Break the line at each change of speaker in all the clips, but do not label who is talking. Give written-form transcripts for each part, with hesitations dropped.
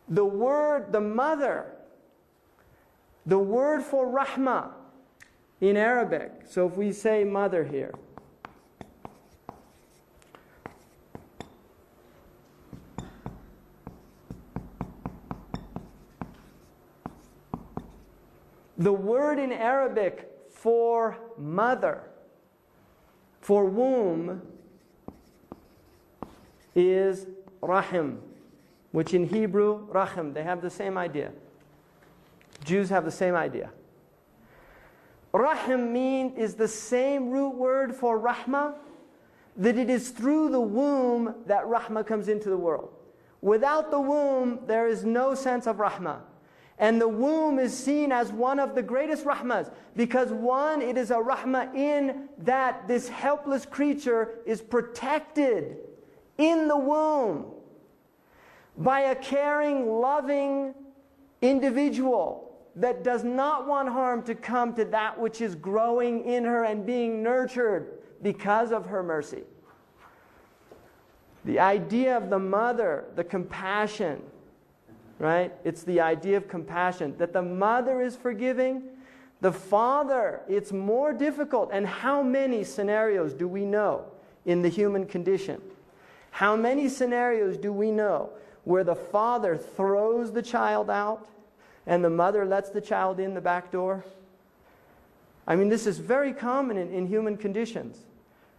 the mother, the word for rahmah in Arabic. So if we say mother here, the word in Arabic for mother, for womb, is rahim, which in Hebrew, rahim. They have the same idea. Jews have the same idea. Rahim is the same root word for rahmah, that it is through the womb that rahmah comes into the world. Without the womb, there is no sense of rahmah. And the womb is seen as one of the greatest rahmas, because one, it is a rahmah in that this helpless creature is protected in the womb by a caring, loving individual that does not want harm to come to that which is growing in her and being nurtured because of her mercy. The idea of the mother, the compassion, right? It's the idea of compassion, that the mother is forgiving. The father, it's more difficult. And how many scenarios do we know in the human condition? How many scenarios do we know where the father throws the child out and the mother lets the child in the back door? I mean, this is very common in human conditions,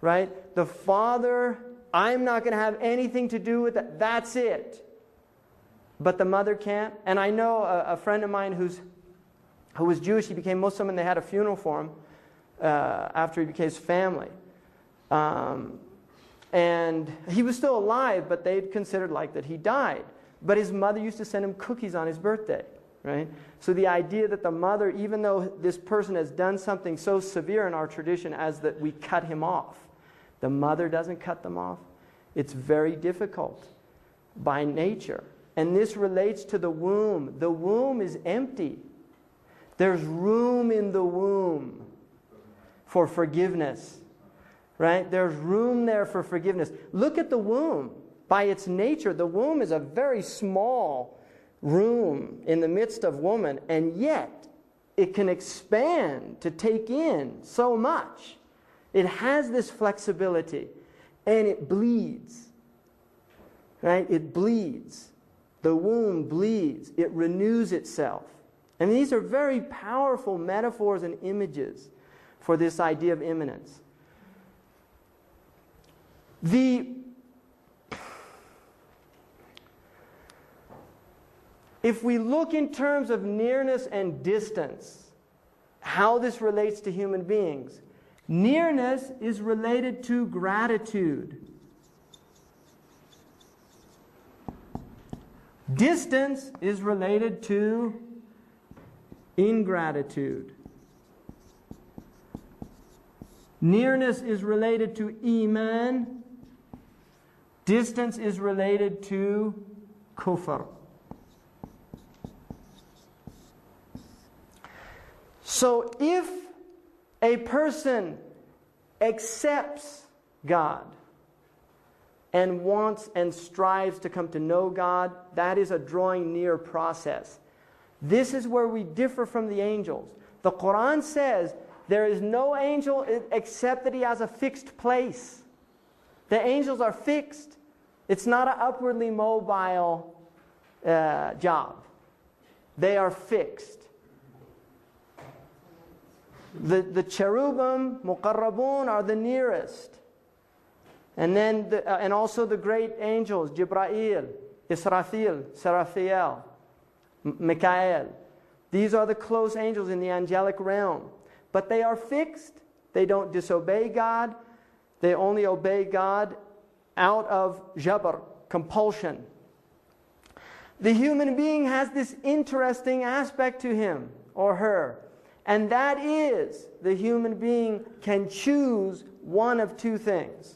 right? The father, I'm not going to have anything to do with that. That's it. But the mother can't. And I know a friend of mine who was Jewish. He became Muslim, and they had a funeral for him after he became his family. And he was still alive, but they'd considered like that he died. But his mother used to send him cookies on his birthday, right? So the idea that the mother, even though this person has done something so severe in our tradition as that we cut him off, the mother doesn't cut them off. It's very difficult by nature. And this relates to the womb. The womb is empty. There's room in the womb for forgiveness, right? There's room there for forgiveness. Look at the womb. By its nature, the womb is a very small room in the midst of woman, and yet it can expand to take in so much. It has this flexibility, and it bleeds, right? It bleeds. The womb bleeds. It renews itself. And these are very powerful metaphors and images for this idea of immanence. If we look in terms of nearness and distance, how this relates to human beings, nearness is related to gratitude. Distance is related to ingratitude. Nearness is related to iman. Distance is related to kufr. So if a person accepts God and wants and strives to come to know God, that is a drawing near process. This is where we differ from the angels. The Quran says there is no angel except that he has a fixed place. The angels are fixed. It's not an upwardly mobile job. They are fixed. The cherubim, muqarrabun, are the nearest. And then, and also the great angels, Jibra'il, Israfil, Seraphiel, Mikael. These are the close angels in the angelic realm. But they are fixed. They don't disobey God. They only obey God out of jabr, compulsion. The human being has this interesting aspect to him or her. And that is, the human being can choose one of two things.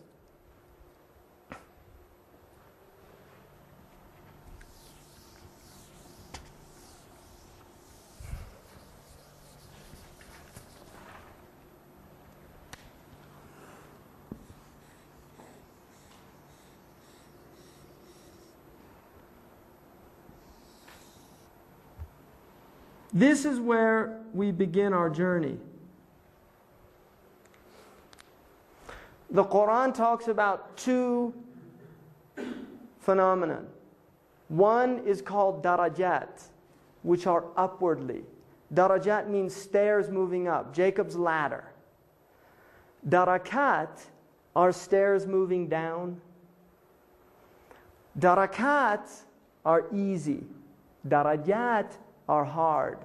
This is where we begin our journey. The Quran talks about two phenomena. One is called darajat, which are upwardly. Darajat means stairs moving up, Jacob's ladder. Darakat are stairs moving down. Darakat are easy. Darajat are hard.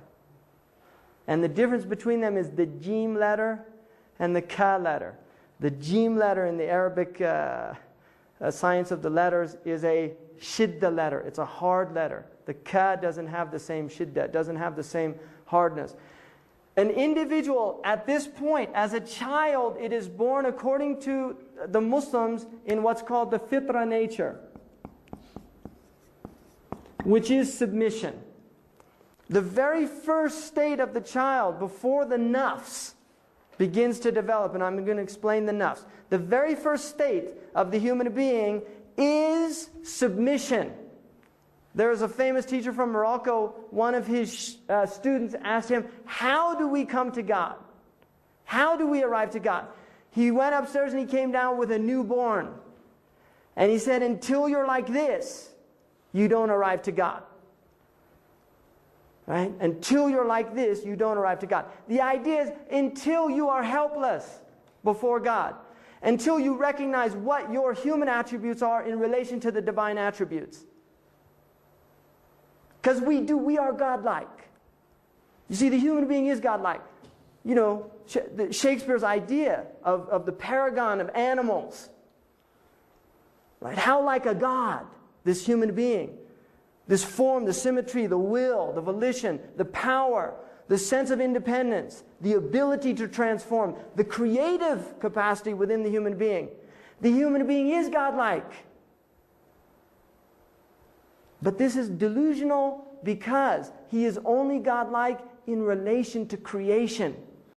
And the difference between them is the jim letter and the ka letter. The jim letter in the Arabic science of the letters is a shidda letter. It's a hard letter. The ka doesn't have the same shidda. It doesn't have the same hardness. An individual at this point, as a child, it is born according to the Muslims in what's called the fitra nature, which is submission. The very first state of the child before the nafs begins to develop, and I'm going to explain the nafs. The very first state of the human being is submission. There is a famous teacher from Morocco. One of his students asked him, how do we come to God? How do we arrive to God? He went upstairs and he came down with a newborn. And he said, until you're like this, you don't arrive to God. Right? Until you're like this, you don't arrive to God. The idea is until you are helpless before God. Until you recognize what your human attributes are in relation to the divine attributes. Because we are godlike. You see, the human being is godlike. You know, Shakespeare's idea of the paragon of animals. Right? How like a god, this human being. This form, the symmetry, the will, the volition, the power, the sense of independence, the ability to transform, the creative capacity within the human being. The human being is godlike. But this is delusional because he is only godlike in relation to creation.